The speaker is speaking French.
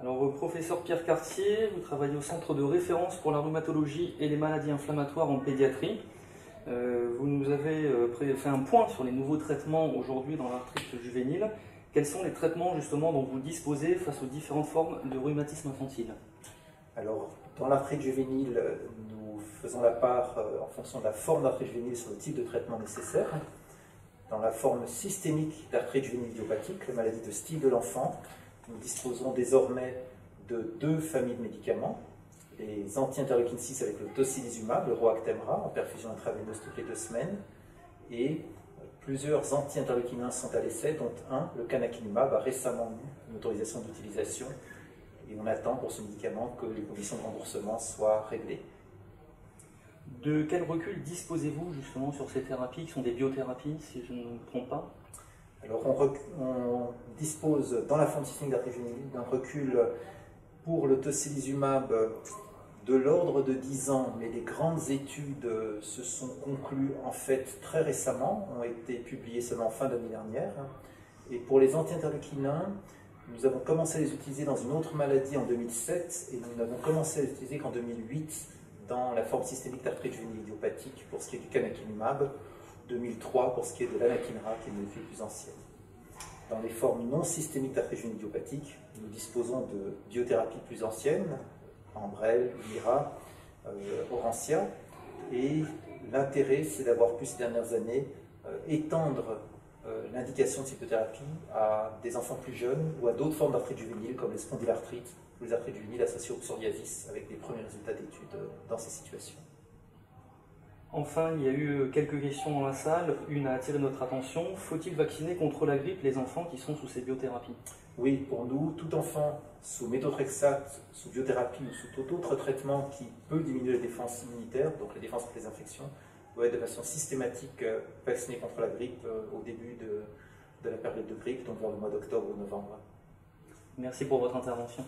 Alors, professeur Pierre Cartier, vous travaillez au Centre de référence pour la rhumatologie et les maladies inflammatoires en pédiatrie. Vous nous avez fait un point sur les nouveaux traitements aujourd'hui dans l'arthrite juvénile. Quels sont les traitements justement dont vous disposez face aux différentes formes de rhumatisme infantile? Alors, dans l'arthrite juvénile, nous faisons la part en fonction de la forme d'arthrite juvénile sur le type de traitement nécessaire. Dans la forme systémique d'arthrite juvénile idiopathique, la maladie de style de l'enfant, nous disposons désormais de 2 familles de médicaments. Les anti-interleukine 6 avec le tocilizumab, le Roactemra, en perfusion intraveineuse toutes les 2 semaines, et plusieurs anti-interleukine 1 sont à l'essai, dont un, le canakinumab, a récemment eu une autorisation d'utilisation, et on attend pour ce médicament que les conditions de remboursement soient réglées. De quel recul disposez-vous justement sur ces thérapies qui sont des biothérapies, si je ne me trompe pas? Alors on dispose dans la forme systémique d'arthrite juvénile d'un recul pour le tocilizumab de l'ordre de 10 ans, mais les grandes études se sont conclues en fait très récemment, ont été publiées seulement fin d'année dernière. Et pour les anti-interleukine 1, nous avons commencé à les utiliser dans une autre maladie en 2007 et nous n'avons commencé à les utiliser qu'en 2008 dans la forme systémique d'arthrite juvénile idiopathique pour ce qui est du canakinumab, 2003 pour ce qui est de l'anakinra qui est une molécule plus ancienne. Dans les formes non systémiques d'arthrite juvénile idiopathique, nous disposons de biothérapies plus anciennes, Ambrel, Mira, Orencia, et l'intérêt c'est d'avoir pu ces dernières années étendre l'indication de ces biothérapies à des enfants plus jeunes ou à d'autres formes d'arthrite juvénile comme les spondylarthrites ou les arthrites juvéniles associées au psoriasis avec les premiers résultats d'études dans ces situations. Enfin, il y a eu quelques questions dans la salle. Une a attiré notre attention. Faut-il vacciner contre la grippe les enfants qui sont sous ces biothérapies? Oui, pour nous, tout enfant sous méthotrexate, sous biothérapie ou sous tout autre traitement qui peut diminuer les défenses immunitaires, donc les défenses contre les infections, doit être de façon systématique vacciné contre la grippe au début de la période de grippe, donc vers le mois d'octobre ou novembre. Merci pour votre intervention.